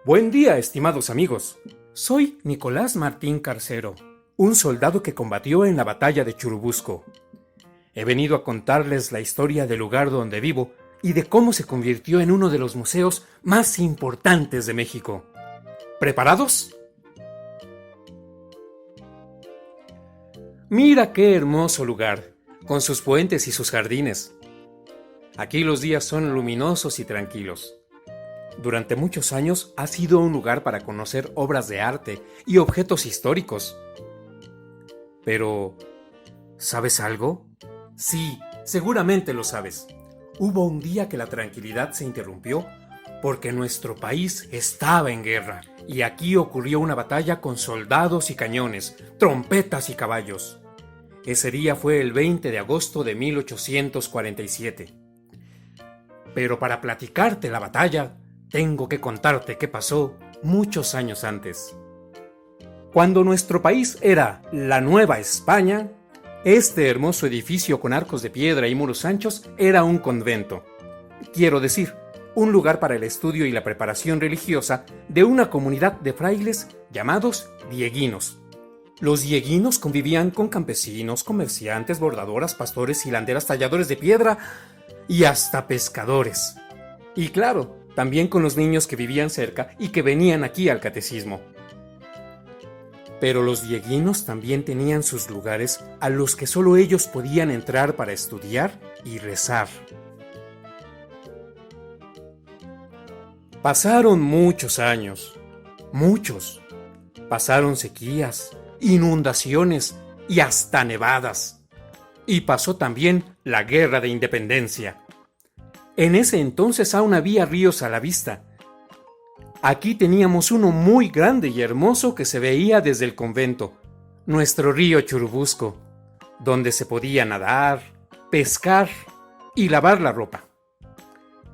Buen día, estimados amigos. Soy Nicolás Martín Carcero, un soldado que combatió en la batalla de Churubusco. He venido a contarles la historia del lugar donde vivo y de cómo se convirtió en uno de los museos más importantes de México. ¿Preparados? Mira qué hermoso lugar, con sus puentes y sus jardines. Aquí los días son luminosos y tranquilos. Durante muchos años ha sido un lugar para conocer obras de arte y objetos históricos. Pero, ¿sabes algo? Sí, seguramente lo sabes. Hubo un día que la tranquilidad se interrumpió porque nuestro país estaba en guerra y aquí ocurrió una batalla con soldados y cañones, trompetas y caballos. Ese día fue el 20 de agosto de 1847. Pero para platicarte la batalla, tengo que contarte qué pasó muchos años antes. Cuando nuestro país era la Nueva España, este hermoso edificio con arcos de piedra y muros anchos era un convento. Quiero decir, un lugar para el estudio y la preparación religiosa de una comunidad de frailes llamados dieguinos. Los dieguinos convivían con campesinos, comerciantes, bordadoras, pastores, hilanderas, talladores de piedra y hasta pescadores. Y claro, también con los niños que vivían cerca y que venían aquí al catecismo. Pero los dieguinos también tenían sus lugares a los que solo ellos podían entrar para estudiar y rezar. Pasaron muchos años, muchos. Pasaron sequías, inundaciones y hasta nevadas. Y pasó también la Guerra de Independencia. En ese entonces aún había ríos a la vista. Aquí teníamos uno muy grande y hermoso que se veía desde el convento, nuestro río Churubusco, donde se podía nadar, pescar y lavar la ropa.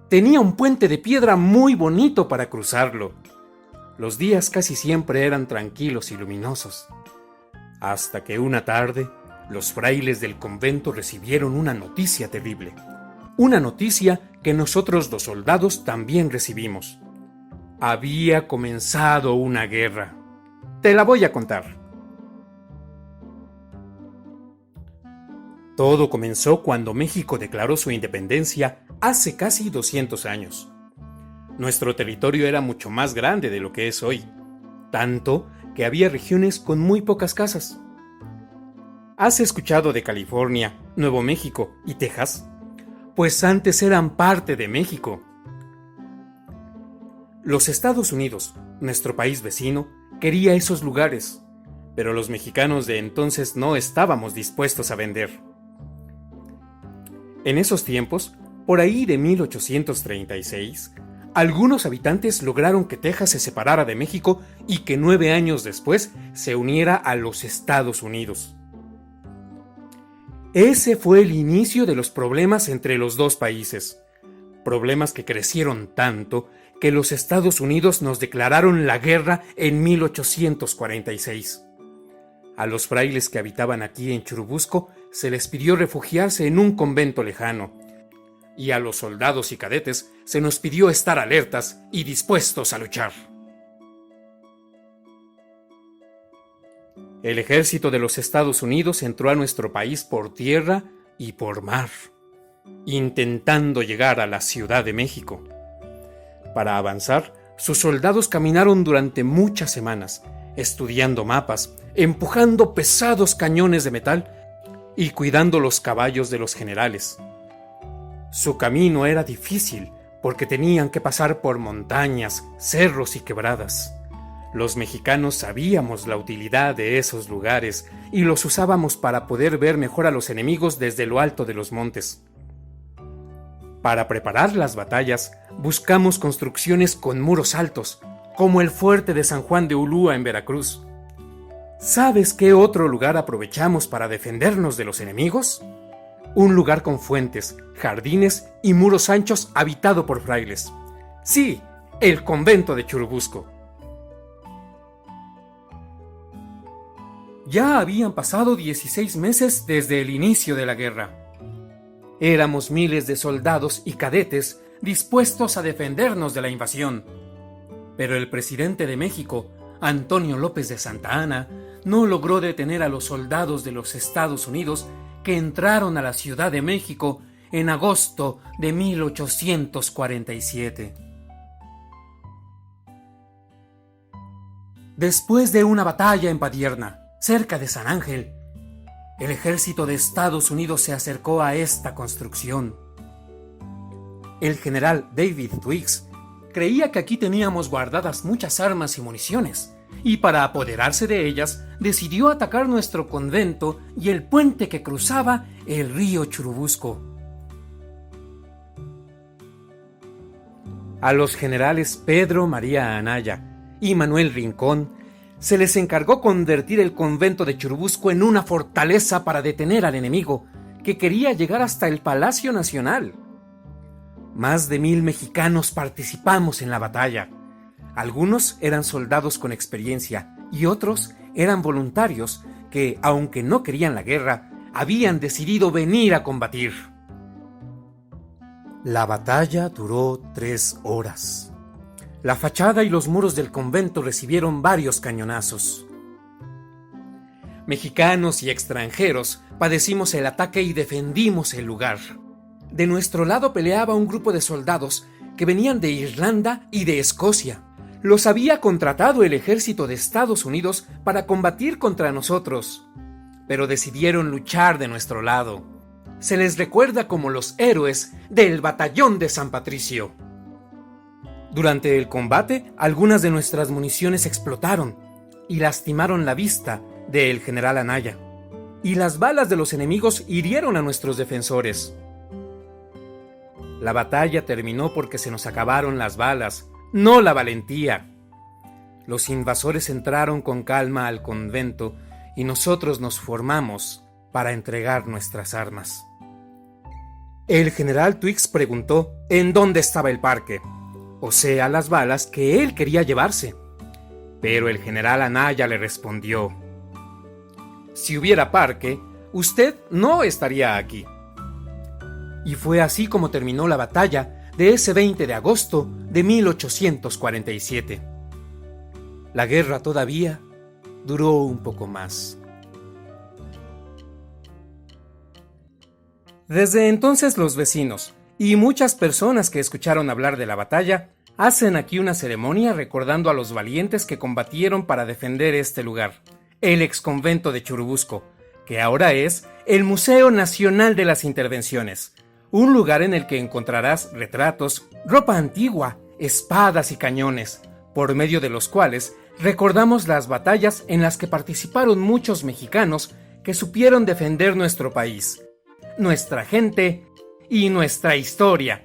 Tenía un puente de piedra muy bonito para cruzarlo. Los días casi siempre eran tranquilos y luminosos. Hasta que una tarde, los frailes del convento recibieron una noticia terrible. Una noticia que nosotros los soldados también recibimos. Había comenzado una guerra. Te la voy a contar. Todo comenzó cuando México declaró su independencia hace casi 200 años. Nuestro territorio era mucho más grande de lo que es hoy, tanto que había regiones con muy pocas casas. ¿Has escuchado de California, Nuevo México y Texas? Pues antes eran parte de México. Los Estados Unidos, nuestro país vecino, quería esos lugares, pero los mexicanos de entonces no estábamos dispuestos a vender. En esos tiempos, por ahí de 1836, algunos habitantes lograron que Texas se separara de México y que 9 años después se uniera a los Estados Unidos. Ese fue el inicio de los problemas entre los dos países, problemas que crecieron tanto que los Estados Unidos nos declararon la guerra en 1846. A los frailes que habitaban aquí en Churubusco se les pidió refugiarse en un convento lejano, y a los soldados y cadetes se nos pidió estar alertas y dispuestos a luchar. El ejército de los Estados Unidos entró a nuestro país por tierra y por mar, intentando llegar a la Ciudad de México. Para avanzar, sus soldados caminaron durante muchas semanas, estudiando mapas, empujando pesados cañones de metal y cuidando los caballos de los generales. Su camino era difícil porque tenían que pasar por montañas, cerros y quebradas. Los mexicanos sabíamos la utilidad de esos lugares y los usábamos para poder ver mejor a los enemigos desde lo alto de los montes. Para preparar las batallas, buscamos construcciones con muros altos, como el fuerte de San Juan de Ulúa en Veracruz. ¿Sabes qué otro lugar aprovechamos para defendernos de los enemigos? Un lugar con fuentes, jardines y muros anchos habitado por frailes. Sí, el convento de Churubusco. Ya habían pasado 16 meses desde el inicio de la guerra. Éramos miles de soldados y cadetes dispuestos a defendernos de la invasión. Pero el presidente de México, Antonio López de Santa Anna, no logró detener a los soldados de los Estados Unidos que entraron a la Ciudad de México en agosto de 1847. Después de una batalla en Padierna, cerca de San Ángel, el ejército de Estados Unidos se acercó a esta construcción. El general David Twiggs creía que aquí teníamos guardadas muchas armas y municiones, y para apoderarse de ellas, decidió atacar nuestro convento y el puente que cruzaba el río Churubusco. A los generales Pedro María Anaya y Manuel Rincón se les encargó convertir el convento de Churubusco en una fortaleza para detener al enemigo, que quería llegar hasta el Palacio Nacional. Más de 1000 mexicanos participamos en la batalla. Algunos eran soldados con experiencia y otros eran voluntarios que, aunque no querían la guerra, habían decidido venir a combatir. La batalla duró 3 horas. La fachada y los muros del convento recibieron varios cañonazos. Mexicanos y extranjeros padecimos el ataque y defendimos el lugar. De nuestro lado peleaba un grupo de soldados que venían de Irlanda y de Escocia. Los había contratado el ejército de Estados Unidos para combatir contra nosotros, pero decidieron luchar de nuestro lado. Se les recuerda como los héroes del Batallón de San Patricio. Durante el combate, algunas de nuestras municiones explotaron y lastimaron la vista del general Anaya, y las balas de los enemigos hirieron a nuestros defensores. La batalla terminó porque se nos acabaron las balas, no la valentía. Los invasores entraron con calma al convento y nosotros nos formamos para entregar nuestras armas. El general Twiggs preguntó en dónde estaba el parque, o sea, las balas que él quería llevarse. Pero el general Anaya le respondió: si hubiera parque, usted no estaría aquí. Y fue así como terminó la batalla de ese 20 de agosto de 1847. La guerra todavía duró un poco más. Desde entonces los vecinos y muchas personas que escucharon hablar de la batalla hacen aquí una ceremonia recordando a los valientes que combatieron para defender este lugar, el exconvento de Churubusco, que ahora es el Museo Nacional de las Intervenciones, un lugar en el que encontrarás retratos, ropa antigua, espadas y cañones, por medio de los cuales recordamos las batallas en las que participaron muchos mexicanos que supieron defender nuestro país, nuestra gente y nuestra historia.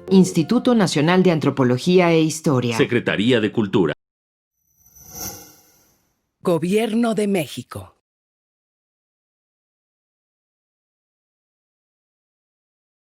Instituto Nacional de Antropología e Historia. Secretaría de Cultura. Gobierno de México.